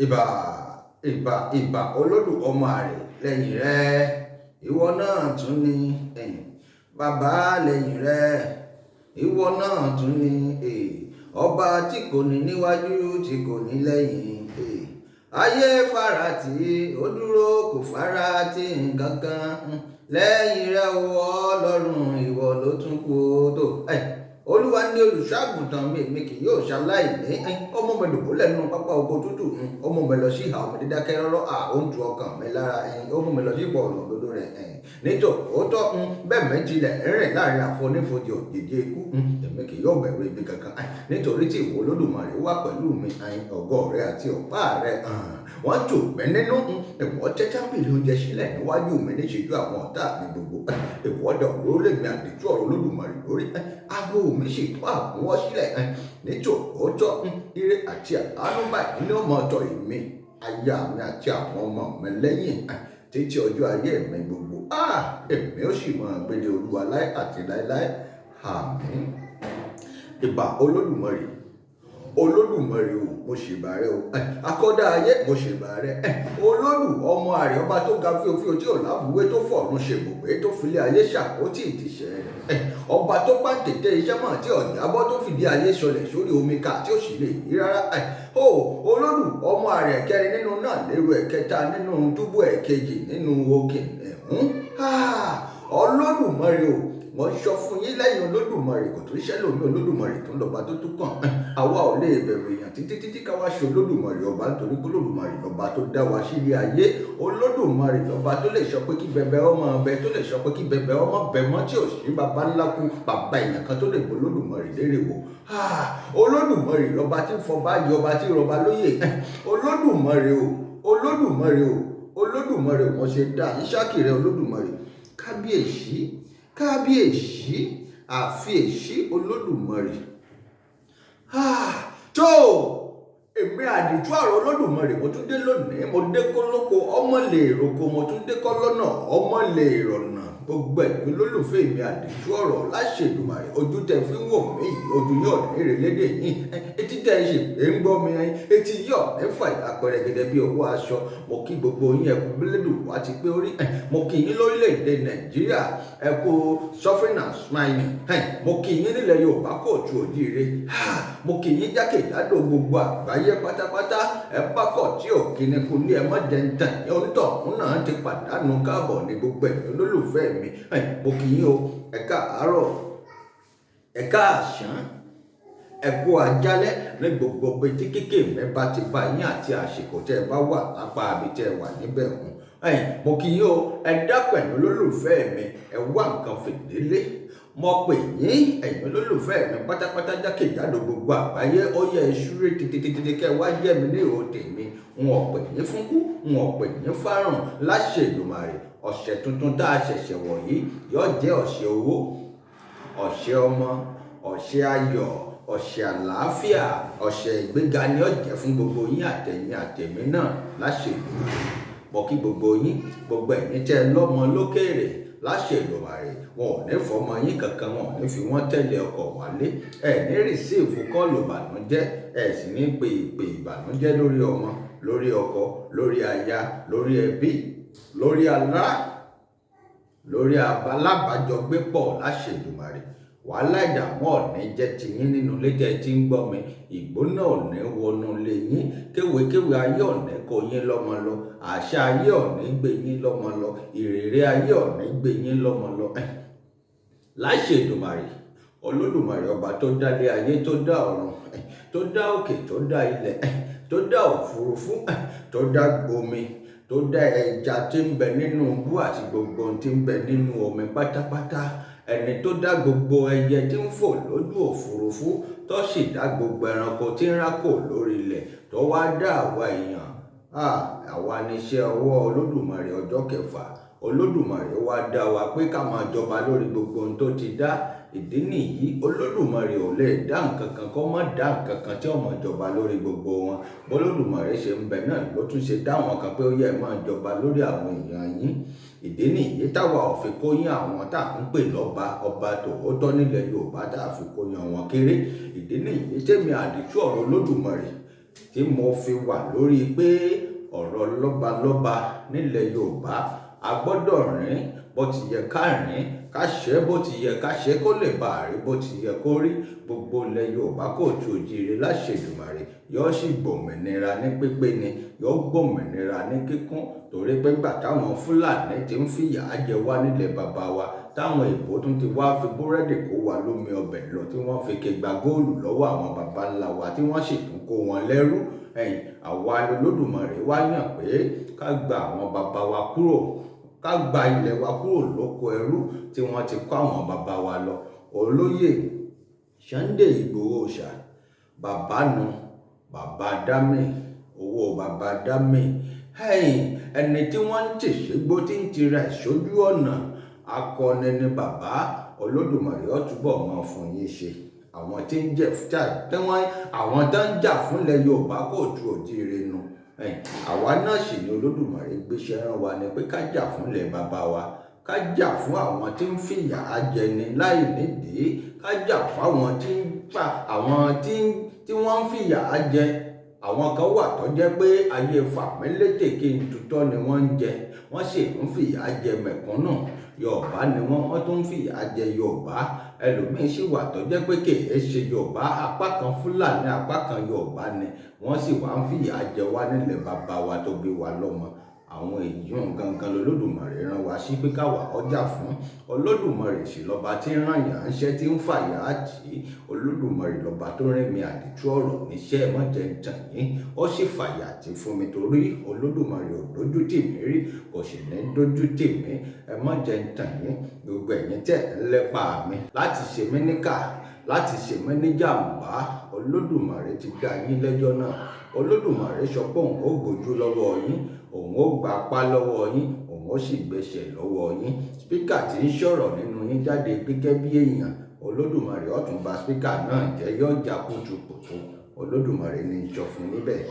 ìbà ìbà Olódùmarè lẹ́yìn rẹ ìwọ náà tún ni bàbá lẹ́yìn rẹ ìwọ náà tún ni ọba tí kò ní níwájú tí kò ní lẹ́yìn ayé farati ó dúró kò farati nǹkan kan lẹ́yìn rẹ o Ọlọ́run ìwọ ló tún kù tó. Olúwa ní olùṣọ́àgùntàn mi kì yóò ṣaláìní ọmọ mi dùbò lẹ́nu pápá oko tútù ọmọ mi lọ sí ìhà omi dídákẹ́ rọ́rọ́ ó ń tu ọkàn mi lára ọmọ mi lọ sí ìpọ̀ ọ̀nà òdodo rẹ̀ nítorí òótọ́ bẹ́ẹ̀ méjìlẹ̀ rìn láàrin àfonífojì òjijì ikú èmi kì yóò bẹ̀rù ibi kankan nítorí tí ìwọ Olódùmarè wà pẹ̀lú mi ọ̀gọ́ rẹ àti ọ̀pá rẹ wọ́n tù mí nínú ìwọ tẹ́ tábìlì oúnjẹ sílẹ̀ níwájú mi níṣẹ́jú àwọn ọ̀tá mi gbogbo ìwọ dọ̀ lórí mi àdìtú ọ̀rọ̀ Olódùmarè lórí aago mi sì tó àkúnwọ́ sílẹ̀ nítorí òótọ́ ire àti àánú báyìí ní ọmọ ọ̀tọ̀ èmi aya mi àti àwọn ọmọ mi lẹ́yìn títí ọjọ́ ayé mi gbogbo èmi ó sì máa gbélé Olúwa láé àti láéláé àmín. Ìbà Olódùmarè Olódùmarè o mo ṣèbà rẹ o akọ́dá ayé mo ṣèbà rẹ olódù ọmọ àrẹ ọba tó ga fíofío tí ò láfiwé tó fọ̀run ṣèbùgbé tó filé ayé ṣàkótì ìtìṣẹ́ rẹ ọba tó bá ń tètè iṣẹ́ mọ̀ tí ọ̀jábọ́ tó fìdí ayé sọlẹ̀ sórí omi ká tí ó sì lè yí rárá olódù ọmọ àrẹ ẹ̀kẹrin nínú náà lérò ẹ̀kẹta nínú túbú ẹ̀kejì nínú òkè Olódùmarè o wọ́n sọ fún yín lẹ́yìn Olódùmarè kò tó ṣẹ́ lómi Olódùmarè tó ń lọ́ba tó tún kàn àwa ò lè bẹ̀rù èèyàn títí ká wá ṣe Olódùmarè ọba nítorí pé Olódùmarè lọ́ba tó dá wa sílé ayé Olódùmarè lọ́ba tó lè sọ pé kí bẹbẹ ọmọ bẹ tó lè sọ pé kí bẹbẹ ọmọ bẹ mọ́ tí ò sí baba ńlá kú bàbá èèyàn kan tó lè bọ Olódùmarè lérè wò Olódùmarè lọ́ba tí ń fọba yọ ọba tí rọba lóyè Olódùmarè o Olódùmarè o Olódùmarè wọ́n ṣe dá Ísákì rẹ Olódùmarè kábíyèsí àfiyèsí Olódùmarè tó èmi àdìtú ọ̀rọ̀ Olódùmarè mo tún dé lónìí mo dé kólókó ọmọ lè roko mo tún dé kọ́lọ́nà ọmọ lè rọ̀nà gbogbo ẹ̀gbẹ́ lólùfẹ́ mi àdìtú ọ̀rọ̀ láṣẹ Èdùmàrè ojú tẹ fi ń wò mí yìí ojú yóò ní ìrẹ̀lédè yìí etí tẹ ṣe pé ń gbọ́ mi etí yóò mẹ́fà àpẹẹrẹ gẹ́gẹ́ bí owó aṣọ mo kí gbogbo yín ẹkú bílédù wá ti pé orí mo kí yín lórílẹ̀‐èdè Nàìjíríà ẹkú suffering and smiling mo kí yín nílẹ̀ Yorùbá kóòtù òjíire mo kí yín jákèjádò gbogbo àgbáyé pátápátá ẹ bá kọ̀ tí ò kíni kú ní ẹ má jẹ ń tàn ní onítọ̀hún náà ti pàdánù káàbọ̀ ní gbogbo ẹ̀yìn olólùfẹ́ mi mo kí yín o ẹ káàárọ̀ ẹ káàsán ẹ kú àjálẹ́ ní gbogbo betí kékè mẹ́ba ti bá yín àti àsìkò tẹ́ ẹ bá wà lápá àbí tẹ́ ẹ wà níbẹ̀ hùn mo kí yín o ẹ dápẹ́ ní olólùfẹ́ mi ẹ wá nǹkan fìdílé mo pè yín ẹ̀yin olólùfẹ́ mi pátápátá jákèjádò gbogbo àgbáyé ó yẹ ìṣúré tètè kẹ́ wá jẹ́ mi ní ìhò tèmi wọn pè yín fún kú wọn pè yín fárùn láṣẹ Èdùmàrè ọ̀sẹ̀ tuntun tá a ṣẹ̀ṣẹ̀ wọ̀ yìí yóò jẹ́ ọ̀sẹ̀ owó ọ̀sẹ̀ ọmọ ọ̀sẹ̀ ayọ̀ ọ̀sẹ̀ àlàáfíà ọ̀sẹ̀ ìgbéga ni ó jẹ́ fún gbogbo yín àtẹ̀yìn àtẹ̀mí náà láṣẹ Èdùmàrè mo kí gbogbo yín gbogbo ẹ̀yin tẹ́ lọ́mọ lókèèrè láṣẹ Èdùmàrè wọn ò ní fọmọ yín kankan wọn ò ní fi wọn tẹ̀lé ọkọ̀ wálé ẹ ní rìsíìfù kọ́ọ̀lù ìbànújẹ́ ẹ sì ní pe ìpè ìbànújẹ́ lórí ọmọ lórí ọkọ lórí aya lórí ẹbí lórí ará lórí alábàájọgbépọ̀ láṣẹ Èdùmàrè wàhálà ìdààmú ọ̀ní jẹ́ tiyín nínú ilé jẹ́ tí ń gbọ́ mi ìgbóná ọ̀ní wọnú ilé yín kéwèkéwè ayé ọ̀ní kó yín lọ́mọ lọ àṣà ayé ọ̀ní gbé yín lọ́mọ lọ ìrèrè ayé ọ̀ní gbé yín lọ́mọ lọ láṣẹ Èdùmàrè Olódùmarè ọba tó dálé ayé tó dá ọ̀run tó dá òkè tó dá ilẹ̀ tó dá òfurufú tó dá omi tó dá ẹja tí ń bẹ nínú ibú àti gbogbo ohun tí ń bẹ nínú omi pátápátá ẹni tó dá gbogbo ẹyẹ tí ń fò lójú òfurufú tó sì dá gbogbo ẹranko tí ń rákò lórí ilẹ̀ tó wá dá àwa èèyàn àwa níṣẹ́ ọwọ́ Olódùmarè ọjọ́ kẹfà Olódùmarè wá dá wa pé ká máa jọba lórí gbogbo ohun tó ti dá ìdí nìyí Olódùmarè ò lè dá nǹkan kan kó má dá nǹkan kan tí ó máa jọba lórí gbogbo wọn bÓlódùmarè ṣe ń bẹ náà ló tún ṣe dá àwọn kan pé ó yẹ máa jọba lórí àwọn èèyàn yín ìdí nìyí táwa ò fi kó yín àwọn tá à ń pè lọ́ba ọba tòótọ́ nílẹ̀ Yorùbá tá a fi kó yín àwọn kéré ìdí nìyí tèmi àdìtú ọ̀rọ̀ Olódùmarè tí mo fi wà lórí pé ọ̀rọ̀ lọ́balọ́ba nílẹ̀ Yorùbá a gbọ́dọ̀ rìn bó ti yẹ ká rìn, ká ṣe bó ti yẹ ká ṣe kó lè bá a rí bó ti yẹ kó rí. Gbogbo ilẹ̀ Yorùbá kóòtù òjíire láṣẹ Èdùmàrè yóò sì gbòmìnira ní pípé ni, yóò gbòmìnira ní kíkún, torí pé gbà táwọn Fúlàní ti ń fìyà jẹ wá nílẹ̀ bàbá wa, táwọn èèbó tún ti wá fi búrẹ́dì kó wa lómi ọbẹ̀ lọ, tí wọ́n fi kegba góòlù lọ́wọ́ àwọn baba ńlá wa, tí wọ́n sì tún kó wọn lẹ́rú. Àwa Olódùmarè wá yàn pé ká gba àwọn baba wa kúrò, ká gba ilẹ̀ wa kúrò lóko ẹrú tí wọ́n ti kó àwọn baba wa lọ. Olóyè Sunday Igboho Òòṣà, bàbá nu, bàbá dámì, owó bàbá dámì, ẹni tí wọ́n ń tèṣégbó tí ń tira ìṣojú ọ̀nà, akọni ni bàbá. Olódùmarè ó túbọ̀ mọ́ fún yín ṣe. Àwọn tí ń àwọn tó ń jà fúnlẹ̀ Yorùbá kóòtù òjíire nu. Àwa náà sì ni Olódùmarè gbéṣẹ́ rán wa ni pé ká jà fúnlẹ̀ bàbá wa, ká jà fún àwọn tí ń fìyà jẹni láì nídìí, ká jà fún àwọn tí wọ́n ń fìyà jẹ. Àwọn kan wà tó jẹ́ pé ayé fàmílétè kí n tutọ́ ni wọ́n ń jẹ, wọ́n sì ń fìyà jẹ mẹ̀kúnnù. Yorùbá ni wọ́n tún ń fìyà jẹ Yorùbá. Ẹlòmíín sì wà tó jẹ́ pé kìí ṣe Yorùbá, apá kan Fúlàní apá kan Yorùbá ni wọ́n sì wá ń fìyà jẹ wá nílẹ̀ bàbá wa tó bí wa lọ́mọ. Àwọn èèyàn gangan l'Olódùmarè rán wa sí pé káwa ọjà fún. Olódùmarè sì lọ́ba tí ń rán yàn ńṣẹ́ tí ń fàyà tì. Olódùmarè lọ́ba tó rán mi àdìtú ọ̀rọ̀ níṣẹ́ má jẹ́ ń tàn yín, ó sì fàyà tì fún mi torí Olódùmarè ò dójú tì mí rí, kò sì ní dójú tì mí. Ẹ má jẹ́ ń tàn yín, gbogbo ẹ̀yin tẹ́ ń lépa mi láti ṣe mí níkà, láti ṣe mí ní jàǹbá. Olódùmarè ti dá yín lẹ́jọ́ náà. Olódùmarè sọ pé òun ó gbójú lọ́wọ́ yín, òun ó gba apá lọ́wọ́ yín, òun ó sì gbẹ̀ṣẹ̀ lọ́wọ́ yín. Spíkà tí ń sọ̀rọ̀ nínú yín jáde gẹ́gẹ́ bí èèyàn, Olódùmarè ó tún ba spíkà náà jẹ́, yóò já kùtùkùtù. Olódùmarè ní í sọ fún níbẹ̀.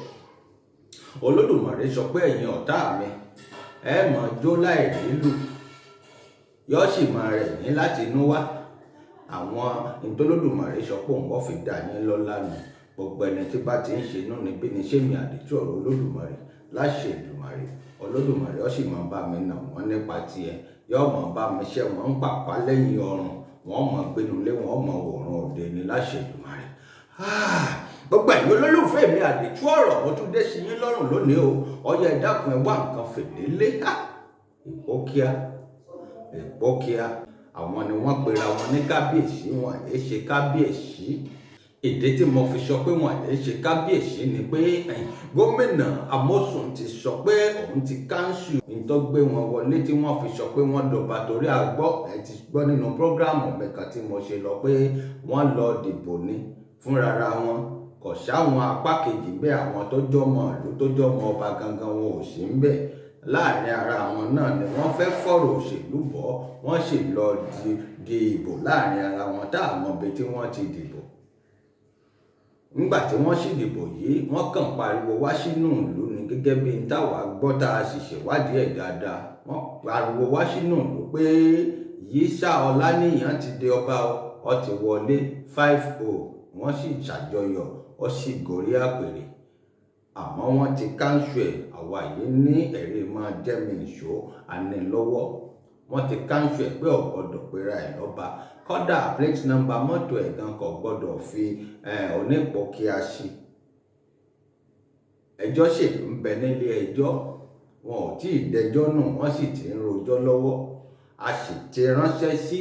Olódùmarè sọ pé ẹ̀yin ọ̀tá mi ẹ máa jó láì nílù, yóò sì máa rẹ̀ yín láti inú wá. Àwọn Olódùmarè sọ pé òun ó fi dá yín lọ́lá nù. Gbogbo ẹni tí bá ti ń ṣe inú níbí ni sẹ́mi àdìtú ọ̀rọ̀ Olódùmarè láṣẹ Èdùmàrè. Olódùmarè ó sì máa bá mi nà wọ́n nípa tiẹ̀, yóò máa bá mi ṣẹ́ wọn ń pàpà lẹ́yìn ọrùn, wọ́n máa gbénu lé, wọ́n máa wòran òde ni láṣẹ Èdùmàrè. Gbogbo ẹ̀yin olólùfẹ́ mi àdìtú ọ̀rọ̀ mo tún dé sí yín lọ́rùn lónìí o. Ọya ẹ dákun ẹ wá nǹkan fìdílé. Ìpókíà àwọn ni wọ́n pera wọn ní kábíyèsí, wọn èé ṣe kábíyèsí. Ìdí tí mo fi sọ pé wọn èé ṣe kábíyèsí ni pé gómìnà Amosun ti sọ pé òun ti káńsù tó gbé wọn wọlé, tí wọ́n fi sọ pé wọ́n dọba torí ẹ ti gbọ́ nínú prógráàmù mẹ́ka tí mo ṣe lọ pé wọ́n lọ dìbò ní fúnrara wọn. Kò sáwọn apá kejì bẹ́ẹ̀, àwọn tó jọmọ ìlú tó jọmọ ọba gangan wọn ò sí ń bẹ̀. Láàrin ara wọn náà ni wọ́n fẹ́ fọ̀rọ̀ òṣèlú bọ̀, wọ́n sì lọ di ìbò láàrin ara wọn tá a mọ̀ bí tí wọ́n ti dìbò. Nígbà tí wọ́n sì dìbò yìí, wọ́n kàn pariwo wá sínú ìlú ni, gẹ́gẹ́ bí n táwa gbọ́ tá a sì ṣèwádìí ẹ̀ dáadáa. Wọ́n pariwo wá sínú ìlú pé Yísà Ọláníyàn ti di ọba, ó ti wọlé 5-0. Wọ́n sì ṣàjọyọ̀, ó sì gorí àpèrè. Àmọ́ wọ́n ti káńsù ẹ̀. Àwa yìí ní ẹ̀rí máa jẹ́ mi ìṣó àní lọ́wọ́. Wọ́n ti káńsù ẹ̀ pé ò gbọ́dọ̀ pera ẹ̀ lọ́ba. Kódà plate number mọ́tò ẹ̀ gan kò gbọ́dọ̀ fi onípòkíà sí. Ẹjọ́ sì ń bẹ nílé ẹjọ́, wọn ò tí ì dẹjọ́ nù, wọ́n sì ti ń rojọ́ lọ́wọ́. A sì ti ránṣẹ́ sí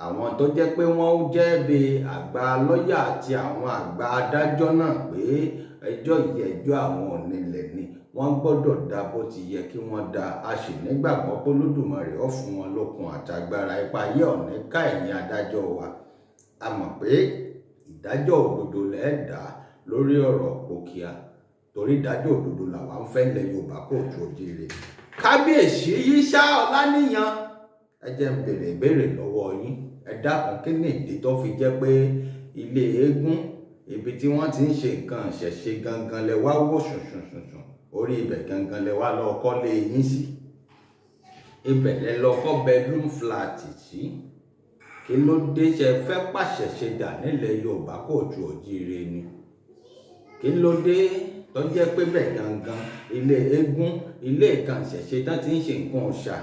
àwọn tó jẹ́ pé wọ́n jẹ́ bí àgbà lọ́yà àti àwọn àgbà adájọ́ náà pé ẹjọ́ yìí ẹjọ́ àwọn onílẹ̀ ni, wọ́n gbọ́dọ̀ dá bó ti yẹ kí wọ́n dá. A sì nígbàgbọ́ pé Olódùmarè ó fún wọn lókun àtàgbára. Ipa yẹ ọ̀ní ká ẹ̀yin adájọ́ wa. A mọ̀ pé ìdájọ́ òdodo lẹ́ẹ̀dá lórí ọ̀rọ̀ Ìpókíà, torí ìdájọ́ òdodo làwa ń fẹ́ lẹ Yorùbá kóòtù òjíire. Kábíyèsí Yísà Ọláníyàn, ẹ jẹ́ n béèrè ìbéèrè lọ́wọ́ yín. Ẹ dákun, kí ni ìdí tó fi jẹ́ pé ilé eégún, ibi tí wọ́n ti ń ṣe nǹkan ìṣẹ̀ṣe gangan lẹ wá wò sùnsùnsùn, orí ibẹ̀ gangan lẹ wá lọ kọ́lé yín sí? Ibẹ̀ lẹ lọ kọ́ bedroom flat sí? Kí ló dé ṣe fẹ́ pàṣẹ ṣe dà nílẹ̀ Yorùbá kóòtù òjíire ni? kí ló dé tó jẹ́ pé bẹ́ẹ̀ gangan ilé eégún ilé ìkan ìṣẹ̀ṣe tán ti ń ṣe nǹkan ọ̀ṣà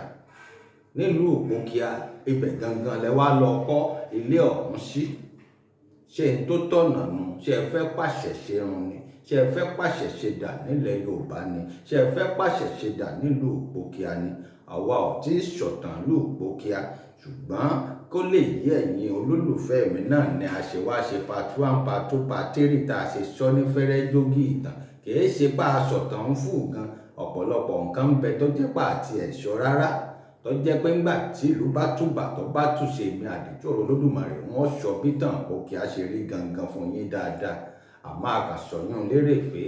nílùú Ìpókíà ibẹ̀ gangan lẹ wá lọ kọ́ ilé ọ̀hún sí? ṣé n tó tọ̀nà nù? ṣé ẹ fẹ́ pàṣẹ ṣe run ni? ṣé ẹ fẹ́ pàṣẹ ṣe dà nílẹ̀ Yorùbá ni? ṣé ẹ fẹ́ pàṣẹ ṣe dà nílùú Ìpókíà ni? àwa ò tí ì ṣọ̀tàn lù Ìpókíà, ṣùgbọ́n kó lè yé ẹ̀yin olólùfẹ́ mi náà ni a ṣe wá ṣe part 1 part 2 part 3 tá a ṣe sọ ní fẹ́rẹ́ jógí ìtàn. kìí ṣe bá a ṣọ̀tàn ń fún gan, ọ̀pọ̀lọpọ̀ nǹkan ń bẹ tó jẹ́ pà àti ẹ̀ṣọ́ rárá, tó jẹ́ pé ńgbà tí ìlú bá túbà tó bá túṣe èmi Àdìtú Ọ̀rọ̀ Olódùmarè wọ́n sọ bí tàn Ìpókíà ṣe rí gangan fún yín dáadáa. àmọ́ àkàsọ̀yún lérèfé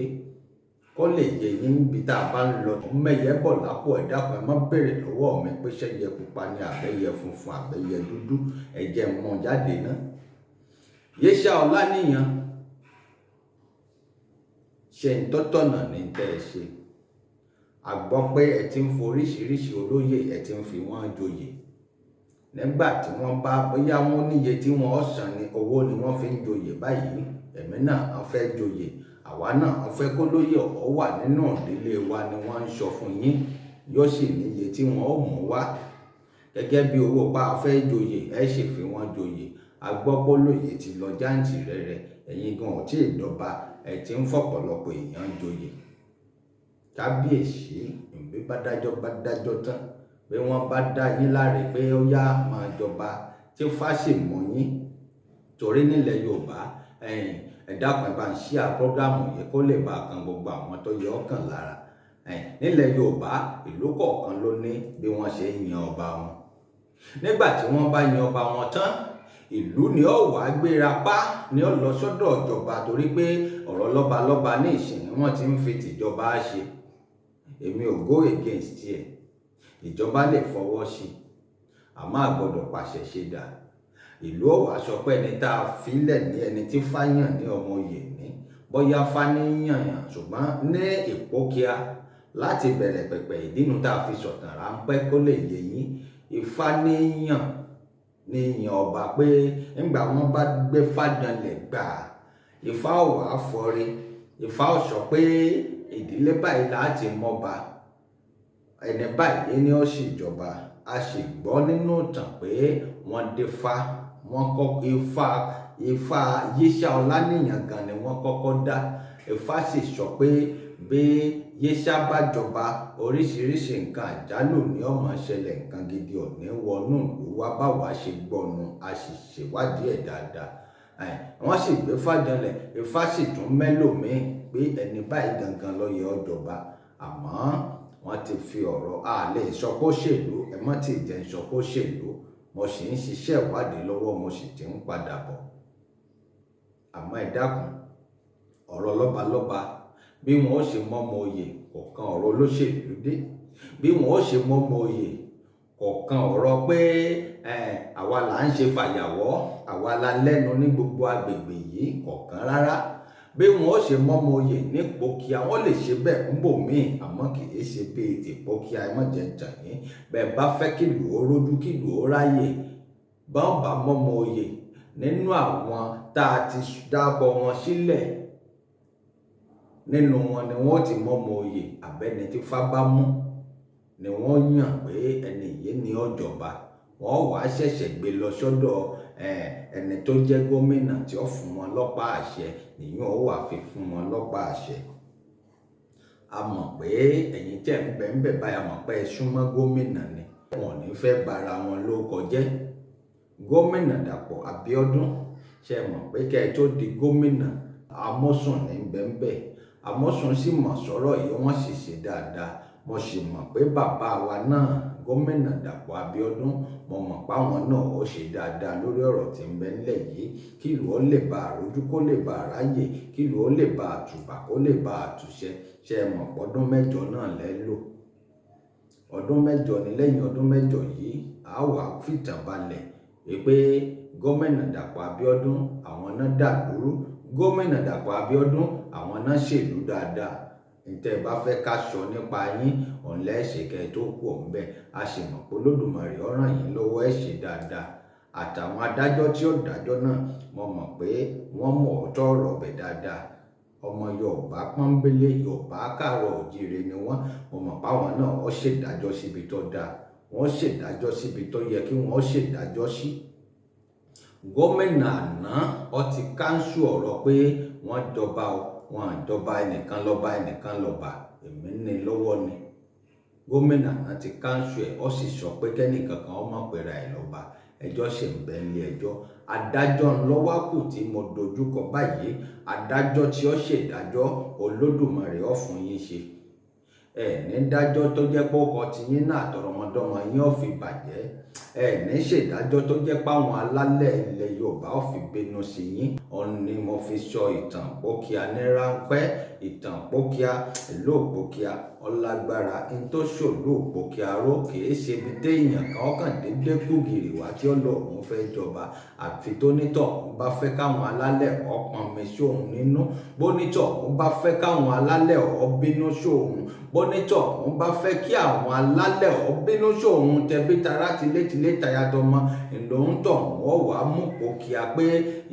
kó lè yé yín níbi tá a bá ń lọ. mẹ́yẹ bọ̀ lápò ẹ dákun ẹ má béèrè lọ́wọ́ mi pé ṣẹ́yẹ pupa ni àbẹ́yẹ funfun àbẹ́yẹ dúdú, ẹ jẹ́ mọ́ jáde náà. Yésà Ọláníyan ṣe ń tọ́tọ̀nà ní tẹ́ ẹ ṣe. a gbọ́ pé ẹ ti ń foríṣiríṣi olóyè ẹ ti ń fi wọ́n joyè. nígbà tí wọ́n bá bóyá wọ́n níye tí wọ́n san ní owó ni wọ́n fi ń joyè báyìí, ẹ̀mí náà wọ́n fẹ́ joyè, àwa náà wọ́n fẹ́ kó lóyè ọ̀họ́ wà nínú ìdílé wa ni wọ́n ń sọ fún yín, yóò sì níye tí wọ́n ó mú wá gẹ́gẹ́ bí owó pa fẹ́ joyè ẹ sì fi wọ́n joyè. a gbọ́ pé olóyè ti lọ jáǹtì rẹ̀rẹ̀, ẹ̀yin gan ò tí ì dọba ẹ ti ń fọ̀pọ̀lọpọ̀ èèyàn joyè. kábíyèsí ìbí bá dájọ́ tán pé wọ́n bá dá yín láre pé ó yá máa jọba tí fásì mọ́ yín, torí nílẹ̀ Yorùbá ẹ dákun ẹ bá ń ṣí àpọ́gàmù yìí kó lè bá kan gbogbo àwọn tó yẹ ọkàn lára. nílẹ̀ Yorùbá ìlú kọ̀ọ̀kan ló ní bí wọ́n ṣe ń yan ọba wọn. nígbà tí wọ́n bá yan ọba wọn tán, ìlú ni ó wàá gbéra pa ni ó lọ sọ́dọ̀ ìjọba, torí pé ọ̀rọ̀ lọ́balọ́ba ní ìsìn wọ́n ti ń fi tìjọba ṣe. èmi ò go against ẹ̀, ìjọba lè fọwọ́ sí i, àmọ́ àgbọ̀dọ̀ pàṣẹ ṣe dà. ìlú ó wàá sọ pé ẹni tá a filẹ̀ ní ẹni tí fáyàn ní ọmọ oyè ní bóyá fáníyàn yàn, ṣùgbọ́n ní Ìpókíà láti bẹ̀rẹ̀ pẹ̀pẹ̀ ìdínú tá a fi sọ̀tàn ráńpẹ́ kó lè yé yín. Ìfáníyàn ní yàn ọba pé nígbà wọn bá gbé fàdánlẹ̀ gbà, Ifá ò wá fọre, Ifá ò sọ pé ìdílé báyìí láti mọba, ẹni báyìí ni ó sì jọba. a sì gbọ́ nínú ìtàn pé wọ́n dífá, wọ́n kọ́ Ifá Yésà Ọláníyan gan ni wọ́n kọ́kọ́ dá. Ifá sì sọ pé bí Yésà bá jọba oríṣiríṣi nǹkan àjálù ní ó máa ṣẹlẹ̀, nǹkan gidi ò ní wọnú ìlú wa báwa ṣe gbọ́nu, a sì ṣèwádìí ẹ̀ dáadáa. wọ́n sì gbé fàdánlẹ̀, Ifá sì tún mẹ́lòmíì pé ẹni báyìí gangan ló yẹ ó jọba. àmọ́ wọ́n ti fi ọ̀rọ̀ àlè ìsọpọ̀ ṣèlú, ẹ má ti jẹ́ ìsọpọ̀ ṣèlú, mo sì ń ṣiṣẹ́ ìwádìí lọ́wọ́, mo sì ti ń padà bọ̀. àmọ́ ẹ dákun, ọ̀rọ̀ lọ́balọ́ba bí wọ́n ó ṣe mọ́mọ oyè kọ̀ọ̀kan ọ̀rọ̀ olóṣèlú dé, bí wọ́n ó ṣe mọ́mọ oyè kọ̀ọ̀kan ọ̀rọ̀ pé àwa là ń ṣe fàyàwọ́, àwa la lẹ́nu ní gbogbo agbègbè yìí kọ̀ọ̀kan rárá. bí wọn ó ṣe mọ́mọ oyè ní Ìpókíà wọ́n lè ṣe bẹ́ẹ̀ ń bò míì, àmọ́ kì í ṣe bí ti Ìpókíà. ẹ má jẹ́ tàn yín, bẹ́ẹ̀ bá fẹ́ kìlú ó rójú kìlú ó ráyè, bá ń bá mọ́mọ oyè nínú àwọn tá a ti dákọ wọn sílẹ̀, nínú wọn ni wọ́n ti mọ́mọ oyè. àbẹ́ni tí Ifá bá mú ni wọ́n yàn pé ẹni yìí ni ó jọba. wọ́n wàá ṣẹ̀ṣẹ̀ gbé lọ sọ́dọ̀ ẹni tó jẹ́ gómìnà tí ó fún wọn lọ́pàá àṣẹ, nìyẹn ó wà fi fún wọn lọ́pàá àṣẹ. a mọ̀ pé ẹ̀yin tẹ̀ ń bẹ̀ báyà mọ̀ pé ẹ súnmọ́ gómìnà ni, wọn ò ní fẹ́ bara wọn lórúkọ jẹ́. gómìnà Dàpọ̀ Abíọ́dún ṣe mọ̀ pé kẹ́ ẹ tó di gómìnà, Àmọ̀sùn ní bẹ́ẹ̀, Àmọ̀sùn sì mọ̀ sọ̀rọ̀ yìí wọ́n sì ṣe dáadáa. mo sì mọ̀ pé bàbá wa náà gómìnà Dàpọ̀ Abíọ́dún, mo mọ̀ páwọn náà ó ṣe dáadáa lórí ọ̀rọ̀ tí ń bẹ nílẹ̀ yìí, kí ìlú ó lè bá àrójú, kó lè bá àráyè, kí ìlú ó lè bá àtùbà, kó lè bá àtúnṣe. ṣe mọ̀ pọ́dún mẹ́jọ náà lẹ́lò, ọdún mẹ́jọ ni. lẹ́yìn ọdún mẹ́jọ yìí a wà fìtàn balẹ̀ pé gómìnà Dàpọ̀ Abíọ́dún àwọn náà dàlúrú, gómìnà Dàpọ̀ Abíọ́dún àwọn náà ṣèlú dáadáa. ntẹ́ bá fẹ́ ká sọ nípa yín ọ̀nlẹ́ ẹ̀ṣẹ̀kẹ́ tó kù ọ̀nbẹ, a sì mọ̀ pé Olódùmarè ó ràn yín lọ́wọ́ ẹ̀ ṣe dáadáa. àtàwọn adájọ́ tí ó dájọ́ náà mo mọ̀ pé wọ́n mọ̀ ọ́tọ́ ọ̀rọ̀ bẹ̀ dáadáa. ọmọ Yorùbá pọ́nbélé, Yorùbá káàárọ̀ oòjíire ni wọ́n. Mo mọ̀ páwọn náà wọ́n ṣèdájọ́ síbi tó dáa, wọ́n ṣèdájọ́ síbi tó yẹ kí wọ́n ṣèdájọ́ sí. Gómìnà àná ó ti káńsù ọ̀rọ̀ pé wọ́n jọba o, wọn àjọba ẹnìkan lọ́ba ẹnìkan lọ́ba, èmi ní lọ́wọ́ ni. Gómìnà àná ti káńsù ẹ̀, ó sì sọ pé kẹ́nìkankan ó má pera ẹ̀ lọ́ba, ẹjọ́ ṣì ń bẹ nílé ẹjọ́. Adájọ́ ńlọ́wọ́ kù tí mo dojúkọ báyìí, adájọ́ tí ó ṣèdájọ́ Olódùmarè ó fún yín ṣe. Ní dájọ́ tó jẹ́ pé ọkọ ti yín náà àtọ̀rọ̀mọdọ́mọ yín ó fi bàjẹ́. Ní ṣèdájọ́ tó jẹ́ pé àwọn alálẹ̀ ilẹ̀ Yorùbá ó fi bínú sí yín. Òun ni mo fi sọ ìtàn Òpókíà ní ráńpẹ́. Ìtàn Òpókíà, ìlú Òpókíà ọlágbára. N tó ṣòlú Òpókíà ró kìí ṣe ibi téèyàn kan kàn dédé kú gìrì wá tí ó lọ òun fẹ́ jọba. Àfi tónítọ̀ bá fẹ́ káwọn alálẹ̀ ó pọnmi sóhun nínú. Bónítọ̀ bá fẹ́ káwọn alálẹ̀ ó bínú sóhun. Bónítọ̀ bá fẹ́ kí àwọn alálẹ̀ ó bínú sóhun tẹbí tará tilétilé tayatọmọ. Ìlòhùn tọ̀ wọ́n wá mú Òpókíà pé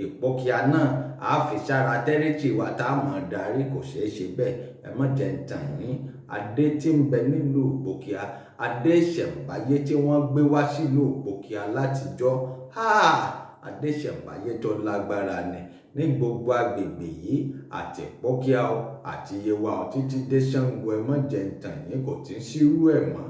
Òpókíà náà a fi sára tẹ́rítì wa tá a mọ̀ darí, kò ṣeé ṣe bẹ́ẹ̀. Ẹ má jẹ́ ń tàn yín. Adé tí ń bẹ nílùú Òpókíà, adé ìṣẹ̀ǹbáyé tí wọ́n gbé wá sílùú Òpókíà látijọ́. Adé ìṣẹ̀ǹbáyé tó lágbára ni ní gbogbo agbègbè yìí, àti Òpókíà o àti Yewa o títí dé Ṣàngó. Ẹ má jẹ́ ń tàn yín, kò tí ń sírú ẹ̀ mọ́.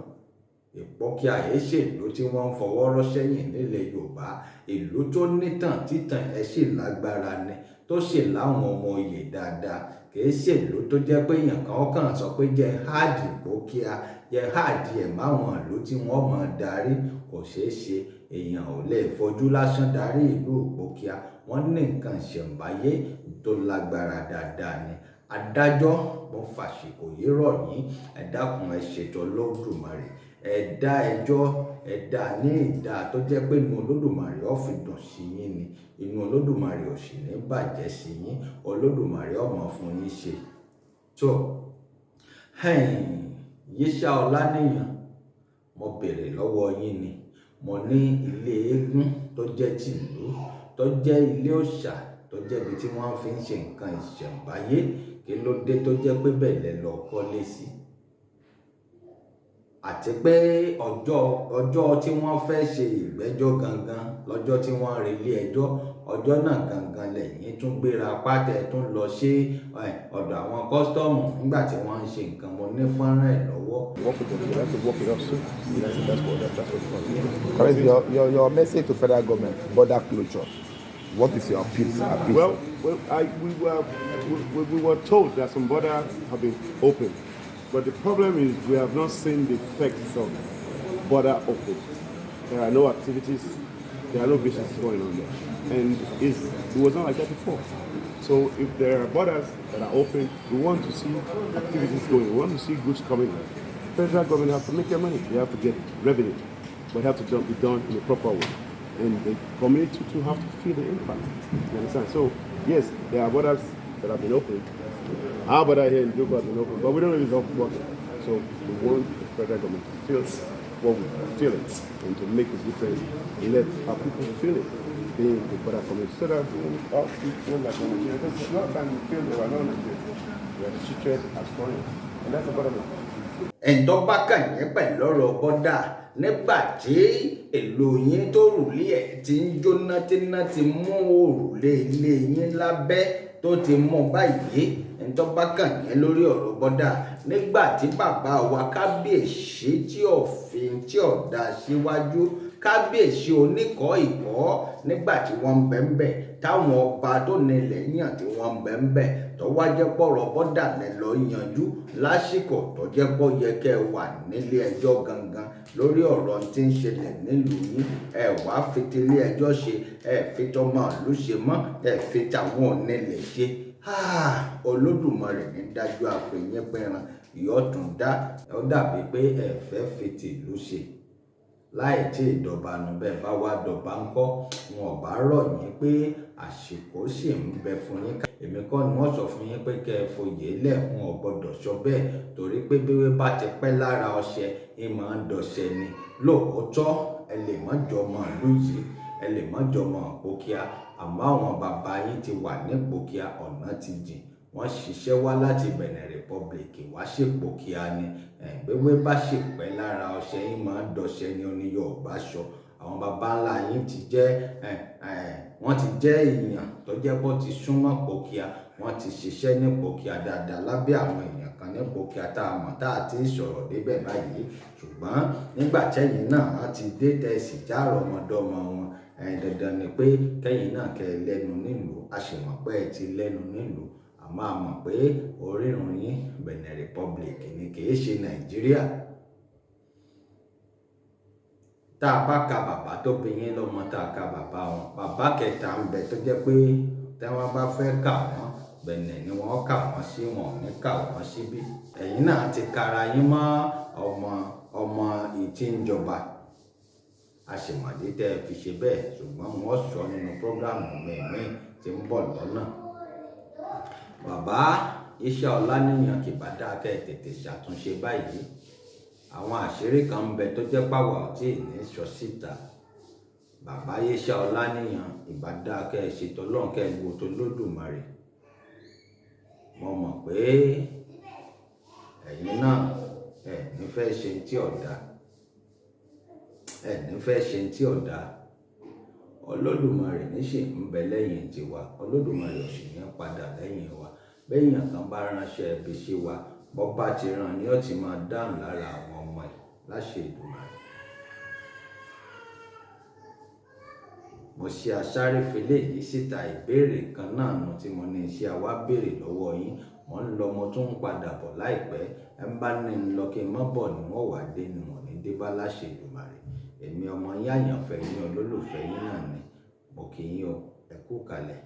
Òpókíà yìí ṣèlú tí wọ́n ń fọwọ́ rọ́ sẹ́yìn nílẹ̀ Yorùbá. Ìlú tó nítàn títàn ẹ̀ sì lágbára ni, tó sì láwọn ọmọ oyè dáadáa. Kìí ṣèlú tó jẹ́ pé èèyàn kan kàn sọ pé jẹ́ háàdì Òpókíà, jẹ́ háàdì ẹ̀ máwọn ìlú tí wọ́n mọ̀ darí. Kò ṣeé ṣe, èèyàn ò lè fojú lásán darí ìlú Òpókíà. Wọ́n ní nǹkan ìṣẹ̀ǹbáyé tó lágbára dáadáa ni. Adájọ́, mo fàṣìkò yìí rọ̀ yín, ẹ dákun ẹ ṣètò Olódùmarè. Ẹ dá ẹjọ́, ẹ dá ní ìdá tó jẹ́ pé inú Olódùmarè ó fi dùn sí yín ni. Inú Olódùmarè ò sì ní bàjẹ́ sí yín. Olódùmarè ó mọ̀ fún yín ṣe. tó Yíṣà Ọláníyàn, mo béèrè lọ́wọ́ yín ni. Mo ní ilé eégún tó jẹ́ tìlú, tó jẹ́ ilé òòṣà, tó jẹ́ ibi tí wọ́n fi ń ṣe nǹkan ìṣẹ̀ǹbáyé, kí ló dé tó jẹ́ pé bẹ́ẹ̀ lẹ lọ kọ́lé sí? Àti pé ọjọ́ tí wọ́n fẹ́ ṣe ìgbẹ́jọ́ gangan, lọ́jọ́ tí wọ́n relé ẹjọ́, ọjọ́ náà gangan lẹ́yìn tún gbéra pátẹ́ tún lọ sí ọ̀dọ̀ àwọn kọ́sítọ́ọ̀mù nígbà tí wọ́n ń ṣe nǹkan. Mo ní fọ́nrán ẹ̀ lọ́wọ́. Your message to federal government, border closure. What is your appeal? Well, we were told that some borders have been opened. But the problem is we have not seen the effects of border open. There are no activities, there are no business going on there. And it was not like that before. So if there are borders that are open, we want to see activities going, we want to see goods coming in. Federal government have to make their money, they have to get revenue, but it have to be done in a proper way. And the community too have to feel the impact. You understand? So yes, there are borders that have been opened. Our border here in Juba has been open, but we don't know if it's working. So we want the federal government to feel what we are feeling and to make a difference and let our people feel it being the border community. So that all people like Nigeria, because it's not time we feel they are not Nigeria. We are treated as foreign. And that's the border. Ẹ̀ńtọ́ bá kàn yín pẹ̀lú ọ̀rọ̀ bọ́dà nígbà tí èlò yín tó rùlé ẹ̀ ti ń jóná tí iná ti mú òrùlé ilé yín lábẹ́ tó ti mú báyìí. Ẹ̀ńtọ́ bá kàn yín lórí ọ̀rọ̀ bọ́dà nígbà tí bàbá wa kábíyèsí tí òfin tí ọ̀dà síwájú, kábíyèsí oníkọ́ ìkọ́, nígbà tí wọ́n ń bẹ́ńbẹ́ táwọn ọba tó nílẹ̀ yàn tí wọ́n ń bẹ́ńbẹ́ tó wá jẹ́ pọ̀rọ̀ bọ́dà lẹ lọ yanjú lásìkò tó jẹ́ pọ̀ yẹ kẹ́ ẹ wà nílé ẹjọ́ gangan lórí ọ̀rọ̀ tí ń ṣẹlẹ̀ nílùú yín. Ẹ wá fi ti ilé ẹjọ́ ṣe, ẹ fi tọmọ ìlú ṣe mọ́, ẹ fi tàwọn onílẹ̀ ṣe. Olódùmarè ní dájú àfẹ̀yìn pẹran ìyọ́tún dá. Ó dàbí pé ẹ fẹ́ fi tìlú ṣe láì tí ìdọ̀bà nù. Bẹ́ẹ̀ bá wá dọ̀bà ńkọ́, wọn ò bá rọ̀ yín pé àsìkò sì ń bẹ fún yín. Èmi kọ́ ni wọ́n sọ fún yín pé kẹ́ ẹ foyè lẹ̀, wọn ò gbọ́dọ̀ sọ bẹ́ẹ̀ torí pé bí wọ́n bá ti pẹ́ lára ọṣẹ, ẹ máa ń dọṣẹ ni. Lóòótọ́ ẹ lè má jọmọ ìlú yìí, ẹ lè má jọmọ Òpókíà, àmọ́ àwọn bàbá yín ti wà ní Òpókíà, ọ̀nà ti jìn, wọ́n ṣiṣẹ́ wá láti Benin Republic wá ṣèpò kíá ni gbégbé bá ṣèpẹ́ lára ọṣẹ yín máa ń dọṣẹ ní oní Yorùbá sọ àwọn baba ńlá yín ti jẹ́ wọ́n ti jẹ́ èèyàn tó jẹ́ bó ti súnmọ́ pòkíà wọ́n ti ṣiṣẹ́ ní pòkíà dáadáa lábẹ́ àwọn èèyàn kan ní pòkíà tá a mọ̀ tá a ti sọ̀rọ̀ débẹ̀ báyìí ṣùgbọ́n nígbà tẹ́yìn náà á ti dé tẹ̀sí jáàrọ̀ ọmọdọ́mọ wọn dandan ni pé kẹ́yìn náà kẹ́ ẹ lẹ́nu nílùú a sì mọ̀ pé ẹ ti lẹ́nu nílùú àmọ́ a mọ̀ pé orírun yín Benin Republic ni kì í ṣe Nàìjíríà. Tá a bá ka bàbá tó bí yín lọ́mọ tá a ka bàbá wọn bàbá kẹta ń bẹ tó jẹ́ pé tí wọ́n bá fẹ́ kà wọ́n Benin ni wọ́n kà wọ́n sí wọn ní kà wọ́n síbí ẹ̀yin náà ti kara yín mọ́ ọmọ ìtí ń jọba àṣemọ̀dé tẹ́ ẹ fi ṣe bẹ́ẹ̀ ṣùgbọ́n wọ́n sọ nínú prógrámù mẹ́ẹ̀mẹ́ tí ń bọ̀ lọ́nà. Bàbá Iṣẹ́ Ọláníyan kì bá dáa kẹ́ ẹ tètè ṣàtúnṣe báyìí àwọn àṣírí kan ń bẹ tó jẹ́ pàwọ̀ tí ìní sọ síta. Bàbá Iṣẹ́ Ọláníyan ìbá dáa kẹ́ ẹ ṣètò Ọlọ́run kẹ́ ẹ wo tó lódùmarè. Mo mọ̀ pé ẹ̀yin náà ẹ̀ ní fẹ́ ṣe tí ọ̀dà ẹ̀ ní fẹ́ ṣe tí ọ̀dà Olódùmarè níṣì ń bẹ lẹ́yìn tiwa Olódùmarè ò sì ní padà lẹ́yìn wa bẹ́yìn kan bá ránṣẹ́ ibi sí wa bọ́ bá ti ràn ní ó ti máa dáhùn lára àwọn ọmọ ẹ̀ láṣẹ Èdùmàrè. Mo ṣe àṣàrí filé yìí síta ìbéèrè kan náà nu tí mo ní iṣẹ́ àwa béèrè lọ́wọ́ yín mo ń lọ mo tún ń padà bọ̀ láìpẹ́ ẹ ń bá ní lọ kí n má bọ̀ ni wọ́n wà dé ni wọ́n ní dé bá láṣẹ Èdùmàrè. Èmi ọmọ yín àyànfẹ́ yín olólùfẹ́ yín náà ni mo kí yín o ẹ kú kalẹ̀.